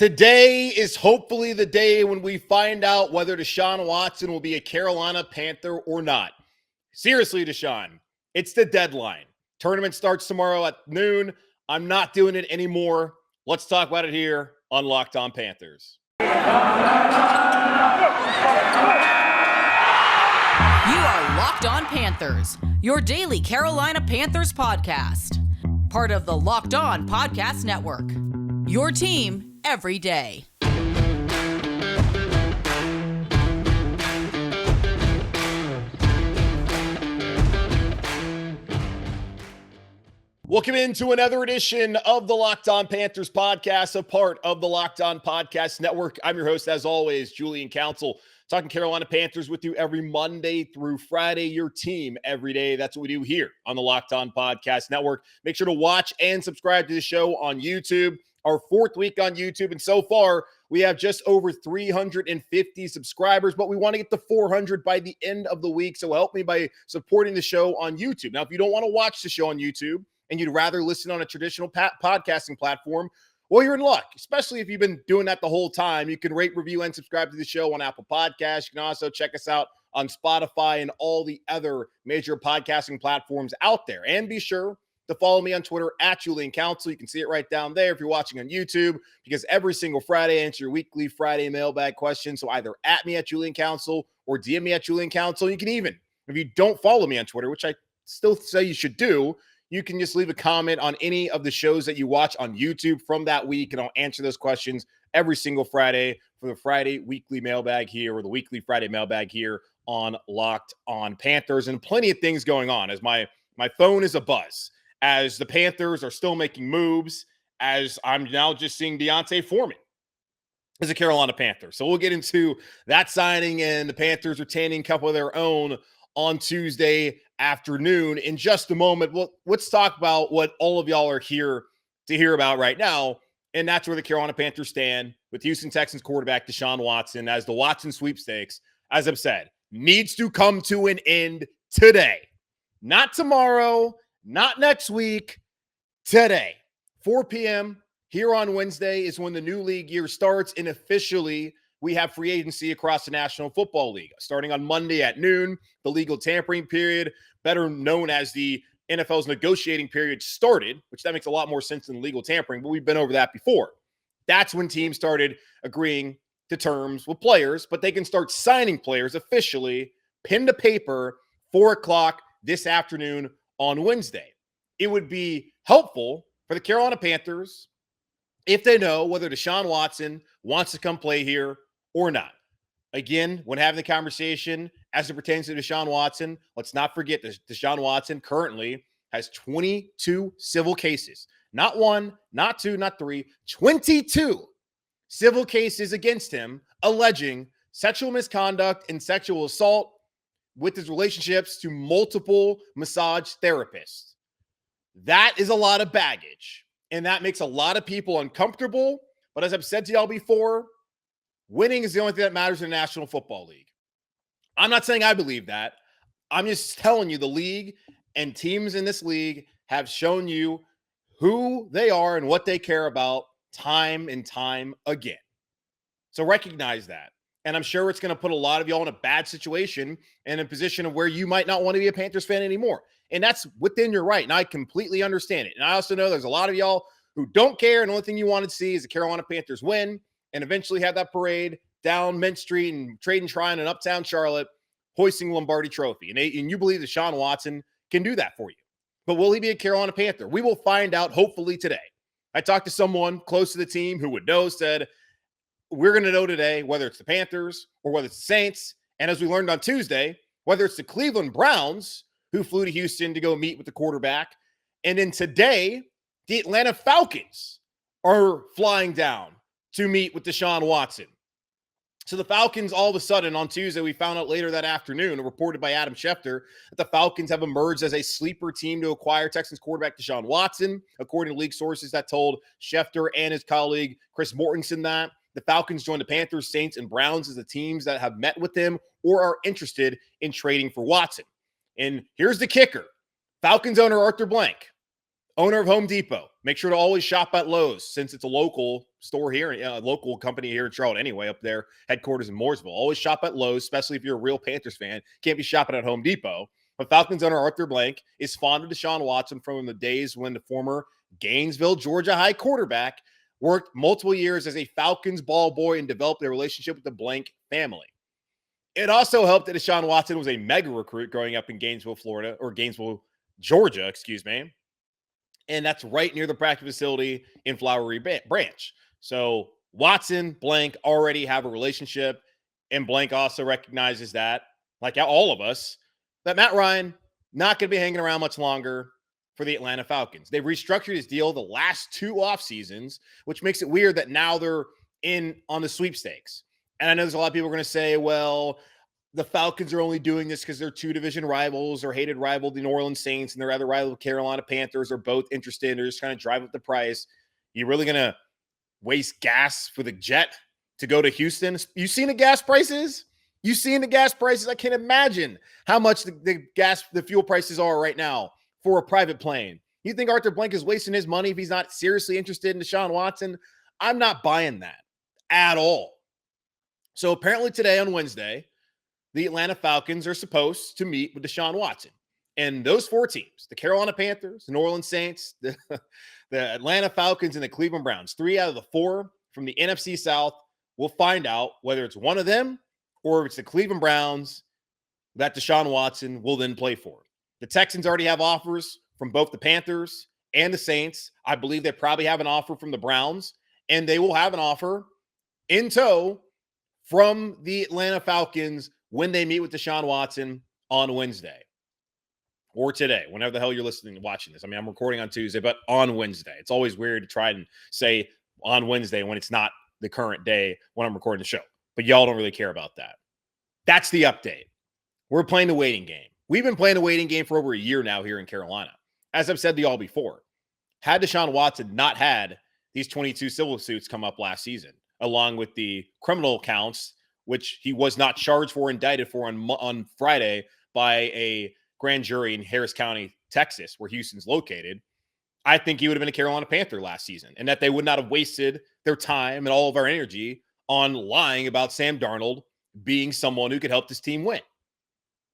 Today is hopefully the day when we find out whether Deshaun Watson will be a Carolina Panther or not. Seriously, Deshaun, it's the deadline. Tournament starts tomorrow at noon. I'm not doing it anymore. Let's talk about it here on Locked On Panthers. You are Locked On Panthers, your daily Carolina Panthers podcast. Part of the Locked On Podcast Network. Your team every day. Welcome into another edition of the Locked On Panthers podcast, a part of the Locked On Podcast Network. I'm your host, as always, Julian Council, talking Carolina Panthers with you every Monday through Friday, your team every day. That's what we do here on the Locked On Podcast Network. Make sure to watch and subscribe to the show on YouTube. Our fourth week on YouTube, and so far, we have just over 350 subscribers, but we want to get to 400 by the end of the week, so help me by supporting the show on YouTube. Now, if you don't want to watch the show on YouTube and you'd rather listen on a traditional podcasting platform, well, you're in luck, especially if you've been doing that the whole time. You can rate, review, and subscribe to the show on Apple Podcasts. You can also check us out on Spotify and all the other major podcasting platforms out there. And be sure to follow me on Twitter at Julian Council. You can see it right down there if you're watching on YouTube, because every single Friday I answer your weekly Friday mailbag questions. So either at me at Julian Council or DM me at Julian Council. You can even, if you don't follow me on Twitter, which I still say you should do, you can just leave a comment on any of the shows that you watch on YouTube from that week, and I'll answer those questions every single Friday for the Friday weekly mailbag here, or the weekly Friday mailbag here on Locked On Panthers. And plenty of things going on as my phone is abuzz, as the Panthers are still making moves, as I'm now just seeing D'Onta Foreman as a Carolina Panther. So we'll get into that signing and the Panthers retaining a couple of their own on Tuesday afternoon in just a moment. Well, let's talk about what all of y'all are here to hear about right now, and that's where the Carolina Panthers stand with Houston Texans quarterback Deshaun Watson, as the Watson sweepstakes, as I've said, needs to come to an end today. Not tomorrow, not next week, today. 4 p.m. here on Wednesday is when the new league year starts, and officially we have free agency across the National Football League. Starting on Monday at noon, the legal tampering period, better known as the NFL's negotiating period, started, which that makes a lot more sense than legal tampering, but we've been over that before. That's when teams started agreeing to terms with players, but they can start signing players officially, pen to paper, 4 o'clock this afternoon on Wednesday. It would be helpful for the Carolina Panthers if they know whether Deshaun Watson wants to come play here or not. Again, when having the conversation as it pertains to Deshaun Watson, let's not forget that Deshaun Watson currently has 22 civil cases. Not one, not two, not three, 22 civil cases against him alleging sexual misconduct and sexual assault with his relationships to multiple massage therapists. That is a lot of baggage, and that makes a lot of people uncomfortable. But as I've said to y'all before, winning is the only thing that matters in the National Football League. I'm not saying I believe that. I'm just telling you the league and teams in this league have shown you who they are and what they care about time and time again. So recognize that. And I'm sure it's going to put a lot of y'all in a bad situation and a position of where you might not want to be a Panthers fan anymore. And that's within your right. And I completely understand it. And I also know there's a lot of y'all who don't care. And the only thing you want to see is the Carolina Panthers win and eventually have that parade down Mint Street and Trade and Trine in Uptown Charlotte, hoisting Lombardi Trophy. And you believe that Deshaun Watson can do that for you. But will he be a Carolina Panther? We will find out hopefully today. I talked to someone close to the team who would know, said, we're going to know today whether it's the Panthers or whether it's the Saints. And as we learned on Tuesday, whether it's the Cleveland Browns, who flew to Houston to go meet with the quarterback. And then today, the Atlanta Falcons are flying down to meet with Deshaun Watson. So the Falcons, all of a sudden on Tuesday, we found out later that afternoon, reported by Adam Schefter, that the Falcons have emerged as a sleeper team to acquire Texans quarterback Deshaun Watson, according to league sources that told Schefter and his colleague Chris Mortensen that. The Falcons joined the Panthers, Saints, and Browns as the teams that have met with him or are interested in trading for Watson. And here's the kicker. Falcons owner Arthur Blank, owner of Home Depot, make sure to always shop at Lowe's, since it's a local store here, a local company here in Charlotte anyway, up there, headquarters in Mooresville. Always shop at Lowe's, especially if you're a real Panthers fan. Can't be shopping at Home Depot. But Falcons owner Arthur Blank is fond of Deshaun Watson from the days when the former Gainesville, Georgia high quarterback worked multiple years as a Falcons ball boy and developed a relationship with the Blank family. It also helped that Deshaun Watson was a mega recruit growing up in Gainesville, Florida, or Gainesville, Georgia, excuse me. And that's right near the practice facility in Flowery Branch. So Watson, Blank already have a relationship, and Blank also recognizes that, like all of us, that Matt Ryan not going to be hanging around much longer for the Atlanta Falcons. They've restructured his deal the last 2 off seasons, which makes it weird that now they're in on the sweepstakes. And I know there's a lot of people are going to say, well, the Falcons are only doing this because they're 2 division rivals or hated rival, the New Orleans Saints, and their other rival, Carolina Panthers, are both interested. They're just trying to drive up the price. You really going to waste gas for the jet to go to Houston? You seen the gas prices? You seen the gas prices? I can't imagine how much the fuel prices are right now for a private plane. You think Arthur Blank is wasting his money if he's not seriously interested in Deshaun Watson? I'm not buying that at all. So apparently today on Wednesday, the Atlanta Falcons are supposed to meet with Deshaun Watson. And those 4 teams, the Carolina Panthers, the New Orleans Saints, the Atlanta Falcons, and the Cleveland Browns, 3 out of the 4 from the NFC South, will find out whether it's one of them or if it's the Cleveland Browns that Deshaun Watson will then play for. The Texans already have offers from both the Panthers and the Saints. I believe they probably have an offer from the Browns, and they will have an offer in tow from the Atlanta Falcons when they meet with Deshaun Watson on Wednesday or today, whenever the hell you're listening and watching this. I mean, I'm recording on Tuesday, but on Wednesday. It's always weird to try and say on Wednesday when it's not the current day when I'm recording the show. But y'all don't really care about that. That's the update. We're playing the waiting game. We've been playing a waiting game for over a year now here in Carolina. As I've said to y'all before, had Deshaun Watson not had these 22 civil suits come up last season, along with the criminal counts, which he was not charged for, indicted for on Friday by a grand jury in Harris County, Texas, where Houston's located, I think he would have been a Carolina Panther last season, and that they would not have wasted their time and all of our energy on lying about Sam Darnold being someone who could help this team win.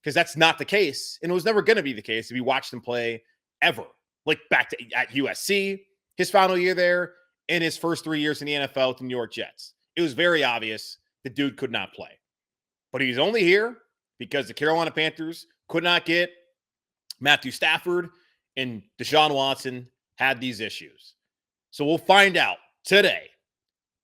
Because that's not the case, and it was never going to be the case if you watched him play ever. Like back at USC, his final year there, and his first 3 years in the NFL with the New York Jets. It was very obvious the dude could not play. But he's only here because the Carolina Panthers could not get Matthew Stafford, and Deshaun Watson had these issues. So we'll find out today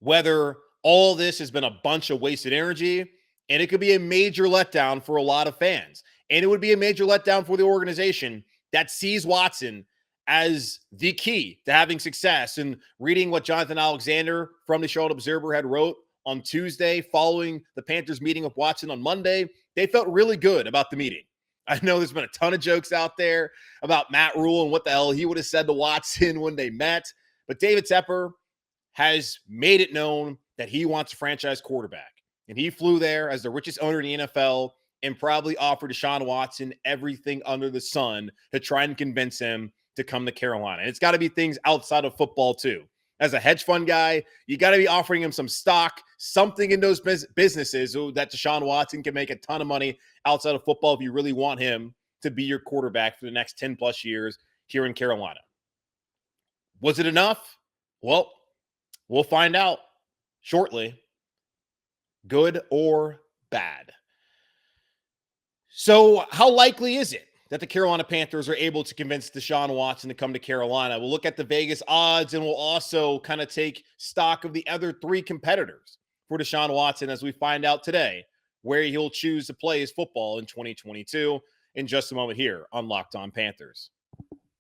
whether all this has been a bunch of wasted energy, and it could be a major letdown for a lot of fans. And it would be a major letdown for the organization that sees Watson as the key to having success. And reading what Jonathan Alexander from the Charlotte Observer had wrote on Tuesday following the Panthers meeting with Watson on Monday, they felt really good about the meeting. I know there's been a ton of jokes out there about Matt Rule and what the hell he would have said to Watson when they met. But David Tepper has made it known that he wants a franchise quarterback. And he flew there as the richest owner in the NFL and probably offered Deshaun Watson everything under the sun to try and convince him to come to Carolina. And it's got to be things outside of football too. As a hedge fund guy, you got to be offering him some stock, something in those businesses so that Deshaun Watson can make a ton of money outside of football if you really want him to be your quarterback for the next 10 plus years here in Carolina. Was it enough? Well, we'll find out shortly. Good or bad. So how likely is it that the Carolina Panthers are able to convince Deshaun Watson to come to Carolina? We'll look at the Vegas odds, and we'll also kind of take stock of the other 3 competitors for Deshaun Watson as we find out today where he'll choose to play his football in 2022 in just a moment here on Locked On Panthers.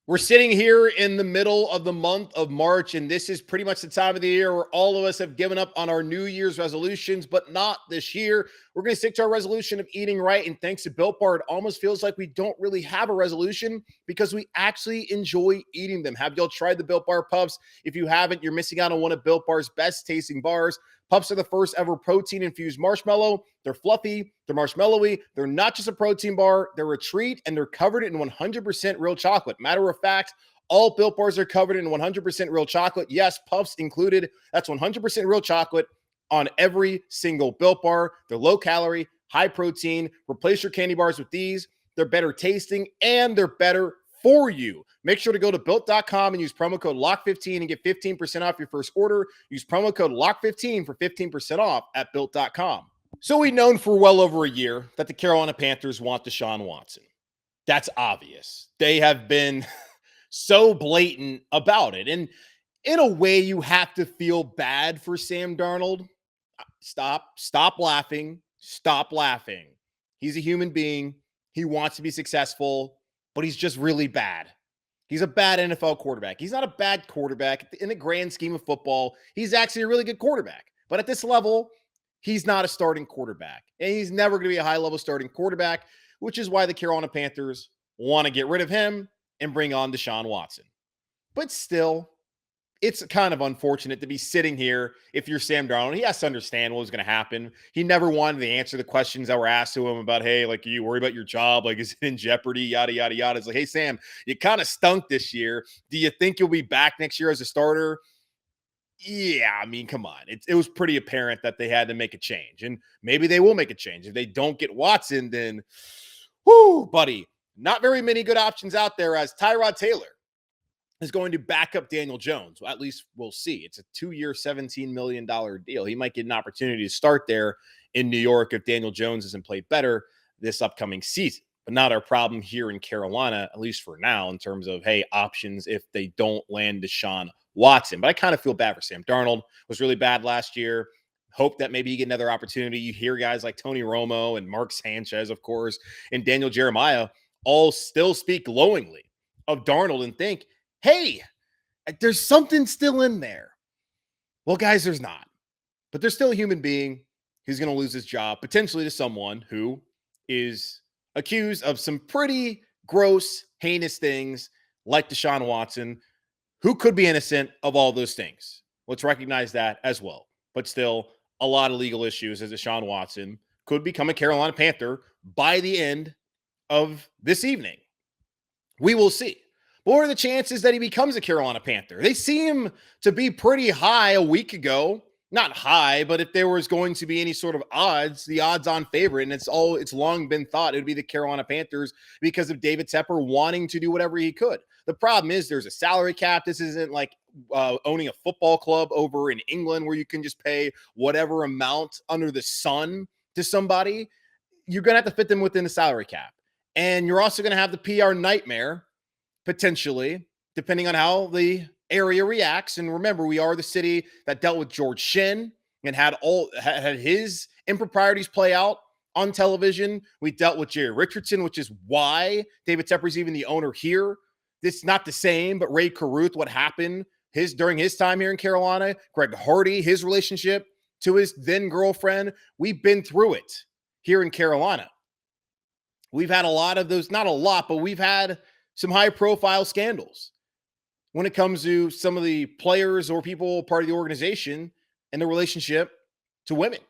We're sitting here in the middle of the month of March, and this is pretty much the time of the year where all of us have given up on our New Year's resolutions, but not this year. We're going to stick to our resolution of eating right, and thanks to Built Bar, it almost feels like we don't really have a resolution because we actually enjoy eating them. Have y'all tried the Built Bar Puffs? If you haven't, you're missing out on one of Built Bar's best tasting bars. Puffs are the first ever protein-infused marshmallow. They're fluffy, they're marshmallowy, they're not just a protein bar, they're a treat, and they're covered in 100% real chocolate. Matter of fact, All Built Bars are covered in 100% real chocolate. Yes, puffs included. That's 100% real chocolate on every single Built Bar. They're low calorie, high protein. Replace your candy bars with these. They're better tasting and they're better for you. Make sure to go to built.com and use promo code LOCK15 and get 15% off your first order. Use promo code LOCK15 for 15% off at built.com. So we've known for well over a year that the Carolina Panthers want Deshaun Watson. That's obvious. They have been so blatant about it. And in a way, you have to feel bad for Sam Darnold. Stop laughing. Stop laughing. He's a human being. He wants to be successful, but he's just really bad. He's a bad NFL quarterback. He's not a bad quarterback. In the grand scheme of football, he's actually a really good quarterback. But at this level, he's not a starting quarterback. And he's never going to be a high-level starting quarterback, which is why the Carolina Panthers want to get rid of him and bring on Deshaun Watson. But still, it's kind of unfortunate to be sitting here if you're Sam Darnold. He has to understand what was going to happen. He never wanted to answer the questions that were asked to him about, hey, like, are you worried about your job? Like, is it in jeopardy? Yada, yada, yada. It's like, hey, Sam, you kind of stunk this year. Do you think you'll be back next year as a starter? Yeah, I mean, come on. It was pretty apparent that they had to make a change. And maybe they will make a change. If they don't get Watson, then, whoo, buddy, not very many good options out there, as Tyrod Taylor is going to back up Daniel Jones. Well, at least we'll see. It's a 2-year, $17 million deal. He might get an opportunity to start there in New York if Daniel Jones doesn't play better this upcoming season. But not our problem here in Carolina, at least for now, in terms of, hey, options if they don't land Deshaun Watson. But I kind of feel bad for Sam Darnold. Was really bad last year. Hope that maybe you get another opportunity. You hear guys like Tony Romo and Mark Sanchez, of course, and Daniel Jeremiah all still speak glowingly of Darnold and think, hey, there's something still in there. Well, guys, there's not. But there's still a human being who's going to lose his job, potentially to someone who is accused of some pretty gross, heinous things like Deshaun Watson, who could be innocent of all those things. Let's recognize that as well. But still, a lot of legal issues as Deshaun Watson could become a Carolina Panther by the end of this evening. We will see. What are the chances that he becomes a Carolina Panther? They seem to be pretty high a week ago. Not high, but if there was going to be any sort of odds, the odds-on favorite, and it's long been thought it would be the Carolina Panthers because of David Tepper wanting to do whatever he could. The problem is there's a salary cap. This isn't like owning a football club over in England where you can just pay whatever amount under the sun to somebody. You're going to have to fit them within the salary cap. And you're also going to have the PR nightmare, potentially, depending on how the area reacts. And remember, we are the city that dealt with George Shinn and had his improprieties play out on television. We dealt with Jerry Richardson, which is why David Tepper's even the owner here. It's not the same, but Ray Caruth, what happened during his time here in Carolina, Greg Hardy, his relationship to his then girlfriend, we've been through it here in Carolina. We've had a lot of those, not a lot, but we've had some high-profile scandals when it comes to some of the players or people part of the organization and the relationship to women.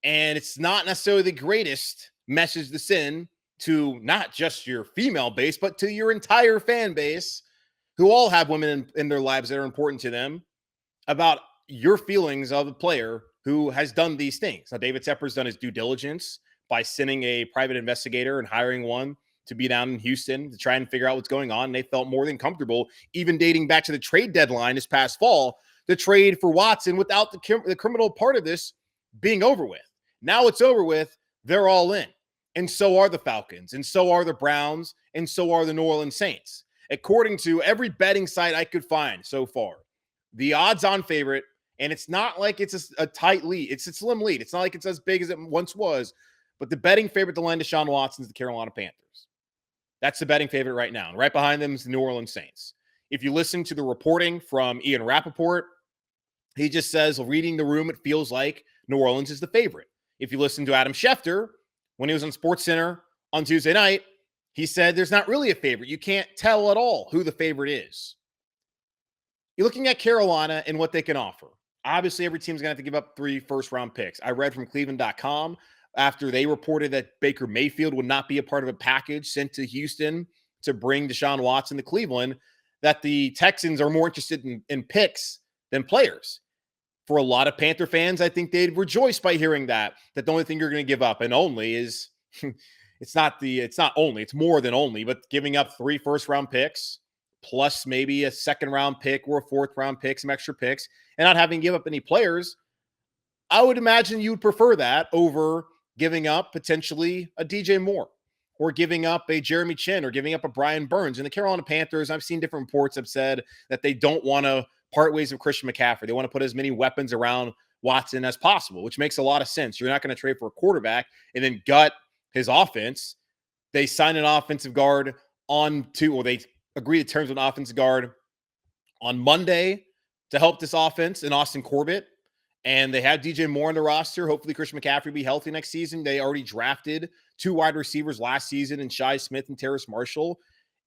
And it's not necessarily the greatest message to send to not just your female base, but to your entire fan base who all have women in their lives that are important to them about your feelings of a player who has done these things. Now, David Tepper's done his due diligence by sending a private investigator and hiring one to be down in Houston to try and figure out what's going on. And they felt more than comfortable, even dating back to the trade deadline this past fall, the trade for Watson without the criminal part of this being over with. Now it's over with. They're all in. And so are the Falcons, and so are the Browns, and so are the New Orleans Saints. According to every betting site I could find so far, the odds-on favorite, and it's not like it's a tight lead. It's a slim lead. It's not like it's as big as it once was, but the betting favorite to land Deshaun Watson is the Carolina Panthers. That's the betting favorite right now. And right behind them is the New Orleans Saints. If you listen to the reporting from Ian Rappaport, he just says, reading the room, it feels like New Orleans is the favorite. If you listen to Adam Schefter, when he was on SportsCenter on Tuesday night, he said there's not really a favorite. You can't tell at all who the favorite is. You're looking at Carolina and what they can offer. Obviously, every team's going to have to give up 3 first-round picks. I read from Cleveland.com after they reported that Baker Mayfield would not be a part of a package sent to Houston to bring Deshaun Watson to Cleveland, that the Texans are more interested in picks than players. For a lot of Panther fans, I think they'd rejoice by hearing that the only thing you're going to give up and only is it's more than only, but giving up 3 first-round picks plus maybe a second-round pick or a fourth-round pick, some extra picks, and not having to give up any players. I would imagine you would prefer that over giving up potentially a DJ Moore or giving up a Jeremy Chin or giving up a Brian Burns. And the Carolina Panthers, I've seen different reports have said that they don't want to part ways with Christian McCaffrey. They want to put as many weapons around Watson as possible, which makes a lot of sense. You're not going to trade for a quarterback and then gut his offense. They sign an offensive guard they agree to terms with an offensive guard on Monday to help this offense in Austin Corbett. And they have DJ Moore on the roster. Hopefully Christian McCaffrey will be healthy next season. They already drafted 2 wide receivers last season in Shai Smith and Terrace Marshall.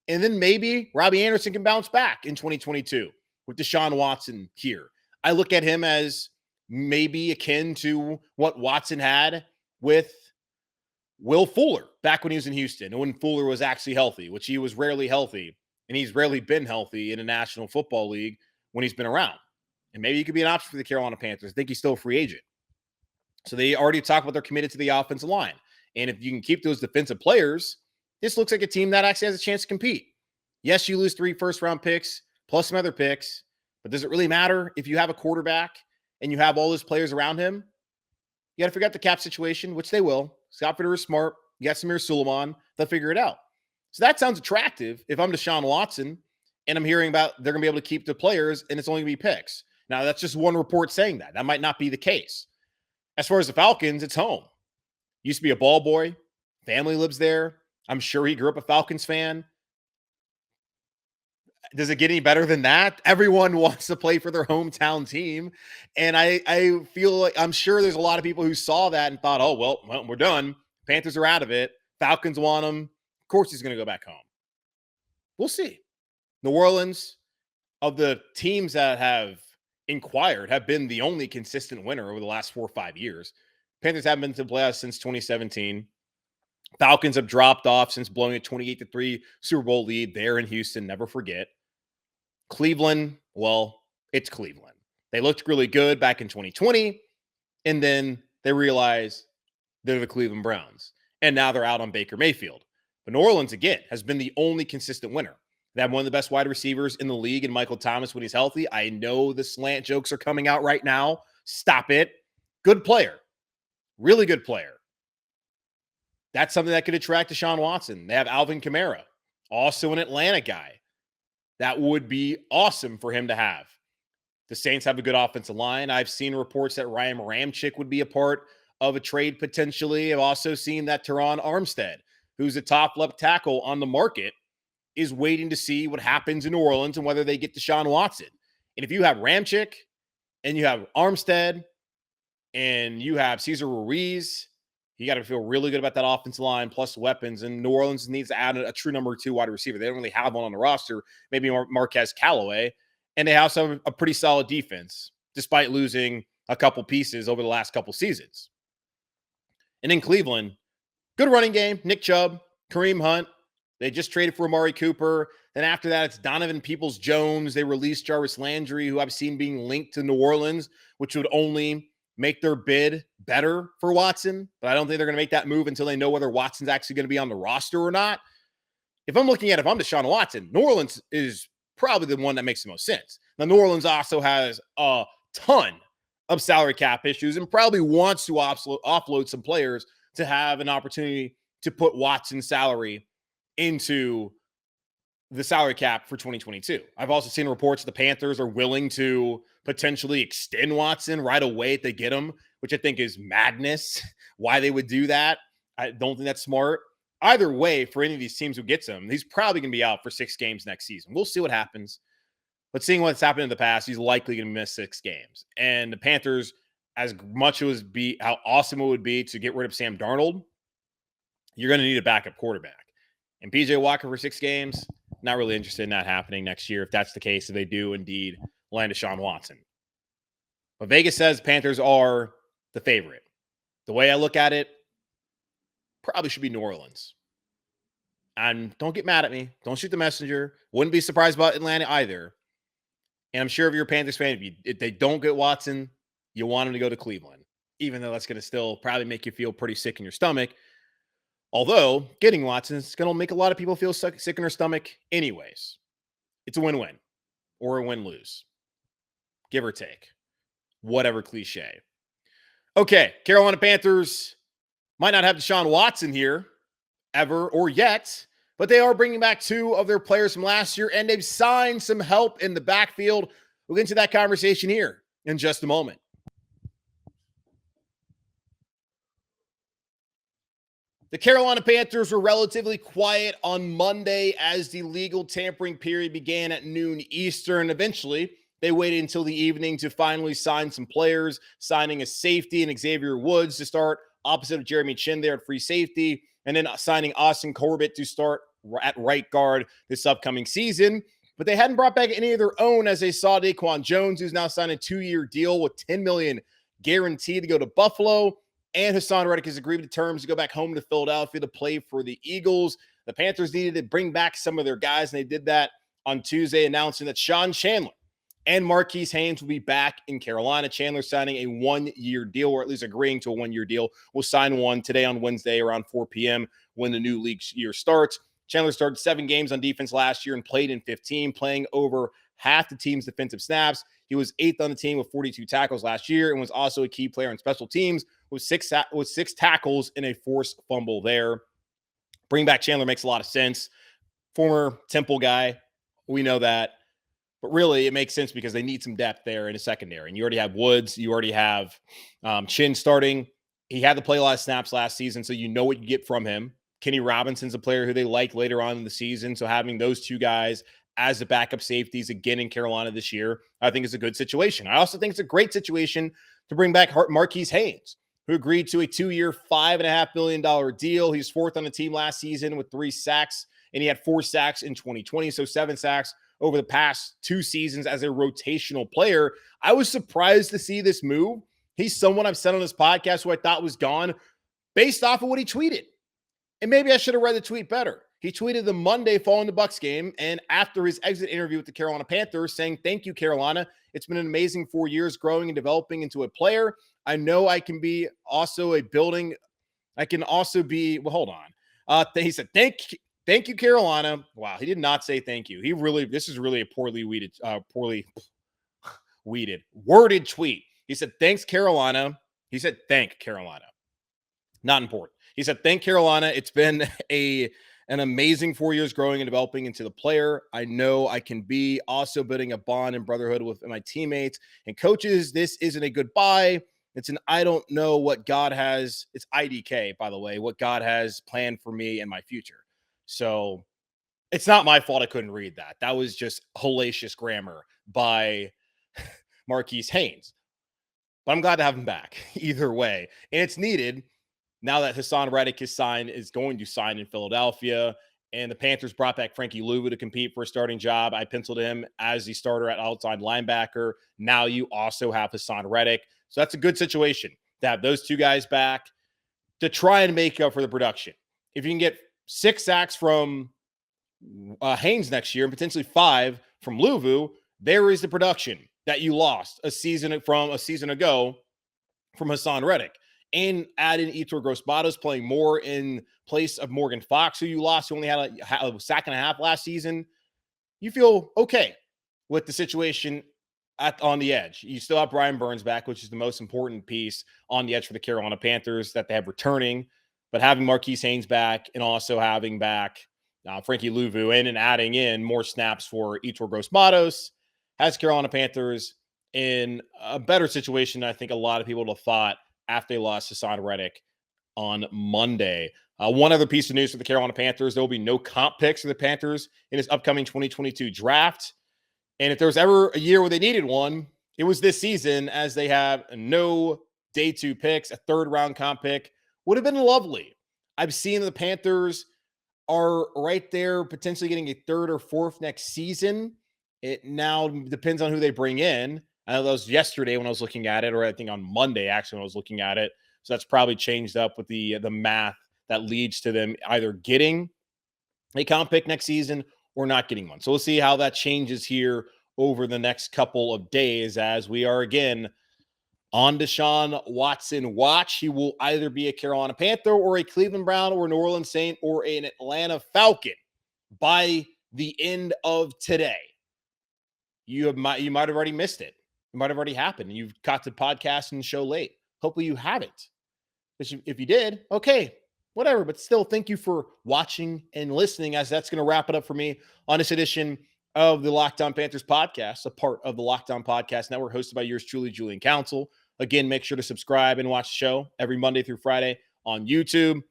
And then maybe Robbie Anderson can bounce back in 2022 with Deshaun Watson here. I look at him as maybe akin to what Watson had with Will Fuller back when he was in Houston and when Fuller was actually healthy, which he was rarely healthy. And he's rarely been healthy in a National Football League when he's been around. And maybe he could be an option for the Carolina Panthers. I think he's still a free agent. So they already talked about they're committed to the offensive line. And if you can keep those defensive players, this looks like a team that actually has a chance to compete. Yes, you lose 3 first-round picks plus some other picks, but does it really matter if you have a quarterback and you have all those players around him? You got to figure out the cap situation, which they will. Scott Fitter is smart. You got Samir Suleiman. They'll figure it out. So that sounds attractive if I'm Deshaun Watson and I'm hearing about they're going to be able to keep the players and it's only going to be picks. Now, that's just one report saying that. That might not be the case. As far as the Falcons, it's home. Used to be a ball boy. Family lives there. I'm sure he grew up a Falcons fan. Does it get any better than that? Everyone wants to play for their hometown team. And I feel like I'm sure there's a lot of people who saw that and thought, oh, well, we're done. Panthers are out of it. Falcons want him. Of course he's going to go back home. We'll see. New Orleans, of the teams that have inquired, have been the only consistent winner over the last 4 or 5 years. Panthers haven't been to the playoffs since 2017. Falcons have dropped off since blowing a 28-3 Super Bowl lead there in Houston. Never forget. Cleveland, well, it's Cleveland. They looked really good back in 2020, and then they realized they're the Cleveland Browns. And now they're out on Baker Mayfield. But New Orleans, again, has been the only consistent winner. They have one of the best wide receivers in the league in Michael Thomas when he's healthy. I know the slant jokes are coming out right now. Stop it. Good player. Really good player. That's something that could attract Deshaun Watson. They have Alvin Kamara, also an Atlanta guy. That would be awesome for him to have. The Saints have a good offensive line. I've seen reports that Ryan Ramczyk would be a part of a trade potentially. I've also seen that Teron Armstead, who's a top left tackle on the market, is waiting to see what happens in New Orleans and whether they get Deshaun Watson. And if you have Ramczyk and you have Armstead and you have Cesar Ruiz, you got to feel really good about that offensive line plus weapons. And New Orleans needs to add a true number 2 wide receiver. They don't really have one on the roster, maybe Marquez Callaway. And they also have a pretty solid defense, despite losing a couple pieces over the last couple seasons. And in Cleveland, good running game. Nick Chubb, Kareem Hunt. They just traded for Amari Cooper. Then after that, it's Donovan Peoples-Jones. They released Jarvis Landry, who I've seen being linked to New Orleans, which would only make their bid better for Watson. But I don't think they're going to make that move until they know whether Watson's actually going to be on the roster or not. If I'm Deshaun Watson, New Orleans is probably the one that makes the most sense. Now, New Orleans also has a ton of salary cap issues and probably wants to offload some players to have an opportunity to put Watson's salary into the salary cap for 2022. I've also seen reports the Panthers are willing to potentially extend Watson right away if they get him, which I think is madness. Why they would do that, I don't think that's smart. Either way, for any of these teams who gets him, he's probably going to be out for 6 games next season. We'll see what happens. But seeing what's happened in the past, he's likely going to miss 6 games. And the Panthers, as much as how awesome it would be to get rid of Sam Darnold, you're going to need a backup quarterback. And PJ Walker for 6 games, not really interested in that happening next year. If that's the case, if they do indeed land Deshaun Watson. But Vegas says Panthers are the favorite. The way I look at it, probably should be New Orleans. And don't get mad at me. Don't shoot the messenger. Wouldn't be surprised about Atlanta either. And I'm sure if you're a Panthers fan, if they don't get Watson, you want him to go to Cleveland, even though that's going to still probably make you feel pretty sick in your stomach. Although getting Watson is going to make a lot of people feel sick in their stomach anyways. It's a win-win or a win-lose, give or take, whatever cliche. Okay, Carolina Panthers might not have Deshaun Watson here ever or yet, but they are bringing back two of their players from last year, and they've signed some help in the backfield. We'll get into that conversation here in just a moment. The Carolina Panthers were relatively quiet on Monday as the legal tampering period began at noon Eastern. Eventually, they waited until the evening to finally sign some players, signing a safety and Xavier Woods to start opposite of Jeremy Chin there at free safety, and then signing Austin Corbett to start at right guard this upcoming season. But they hadn't brought back any of their own as they saw Daquan Jones, who's now signed a 2-year deal with $10 million guaranteed to go to Buffalo. And Hassan Reddick has agreed to terms to go back home to Philadelphia to play for the Eagles. The Panthers needed to bring back some of their guys, and they did that on Tuesday, announcing that Sean Chandler and Marquis Haynes will be back in Carolina. Chandler signing a 1-year deal, or at least agreeing to a 1-year deal. Will sign one today on Wednesday around 4 p.m. when the new league year starts. Chandler started 7 games on defense last year and played in 15, playing over half the team's defensive snaps. He was 8th on the team with 42 tackles last year and was also a key player in special teams with six tackles and a forced fumble there. Bring back Chandler makes a lot of sense. Former Temple guy, we know that. But really, it makes sense because they need some depth there in the secondary. And you already have Woods. You already have Chin starting. He had to play a lot of snaps last season, so you know what you get from him. Kenny Robinson's a player who they like later on in the season. So having those two guys as the backup safeties again in Carolina this year, I think is a good situation. I also think it's a great situation to bring back Marquis Haynes, who agreed to a 2-year, $5.5 million deal. He was 4th on the team last season with 3 sacks, and he had 4 sacks in 2020, so 7 sacks over the past 2 seasons as a rotational player. I was surprised to see this move. He's someone I've said on this podcast who I thought was gone based off of what he tweeted. And maybe I should have read the tweet better. He tweeted the Monday following the Bucs game and after his exit interview with the Carolina Panthers saying, "Thank you, Carolina. It's been an amazing 4 years growing and developing into a player. I know I can be also a building. I can also be," well, hold on. He said, Thank you, Carolina. Wow, he did not say thank you. This is really a poorly worded tweet. He said, "Thanks, Carolina." He said, "Thank Carolina." Not important. He said, "Thank Carolina. It's been an amazing 4 years growing and developing into the player I know I can be, also building a bond and brotherhood with my teammates and coaches. This isn't a goodbye. It's an I don't know what God has." It's IDK, by the way, what God has planned for me and my future. So it's not my fault I couldn't read that. That was just hellacious grammar by Marquis Haynes. But I'm glad to have him back either way. And it's needed now that Hassan Reddick is going to sign in Philadelphia. And the Panthers brought back Frankie Louvu to compete for a starting job. I penciled him as the starter at outside linebacker. Now you also have Hassan Reddick. So that's a good situation to have those two guys back to try and make up for the production. If you can get 6 sacks from Haynes next year and potentially 5 from Louvu, there is the production that you lost a season ago from Hassan Reddick. And add in Yetur Gross-Matos playing more in place of Morgan Fox, who you lost, who only had a sack and a half last season. You feel okay with the situation on the edge. You still have Brian Burns back, which is the most important piece on the edge for the Carolina Panthers that they have returning. But having Marquis Haynes back and also having back Frankie Louvu and adding in more snaps for Yetur Gross-Matos has Carolina Panthers in a better situation than I think a lot of people would have thought after they lost Hassan Reddick on Monday. One other piece of news for the Carolina Panthers, there will be no comp picks for the Panthers in this upcoming 2022 draft. And if there was ever a year where they needed one, it was this season, as they have no day 2 picks. A 3rd-round comp pick would have been lovely. I've seen the Panthers are right there potentially getting a 3rd or 4th next season. It now depends on who they bring in. I know that was yesterday when I was looking at it, or I think on Monday, actually, when I was looking at it. So that's probably changed up with the math that leads to them either getting a comp pick next season or not getting one. So we'll see how that changes here over the next couple of days as we are again on Deshaun Watson watch. He will either be a Carolina Panther or a Cleveland Brown or a New Orleans Saint or an Atlanta Falcon by the end of today. You might have already missed it. It might have already happened. You've got the podcast and show late. Hopefully you haven't. If you did, okay, whatever. But still, thank you for watching and listening, as that's going to wrap it up for me on this edition of the Locked On Panthers podcast, a part of the Locked On Podcast Network, hosted by yours truly, Julian Council. Again, make sure to subscribe and watch the show every Monday through Friday on YouTube.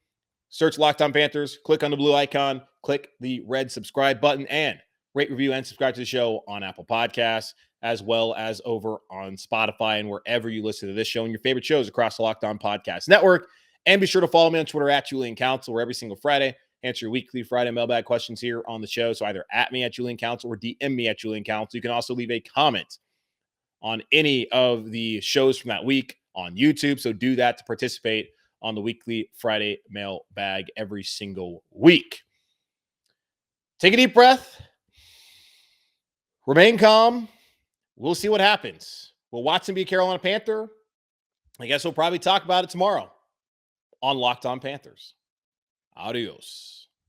Search Locked On Panthers, click on the blue icon, click the red subscribe button, and rate, review, and subscribe to the show on Apple Podcasts, as well as over on Spotify and wherever you listen to this show and your favorite shows across the Locked On Podcast Network. And be sure to follow me on Twitter at Julian Council, where every single Friday answer your weekly Friday mailbag questions here on the show. So either at me at Julian Council or DM me at Julian Council. You can also leave a comment on any of the shows from that week on YouTube. So do that to participate on the weekly Friday mailbag every single week. Take a deep breath. Remain calm. We'll see what happens. Will Watson be a Carolina Panther? I guess we'll probably talk about it tomorrow on Locked On Panthers. Adios.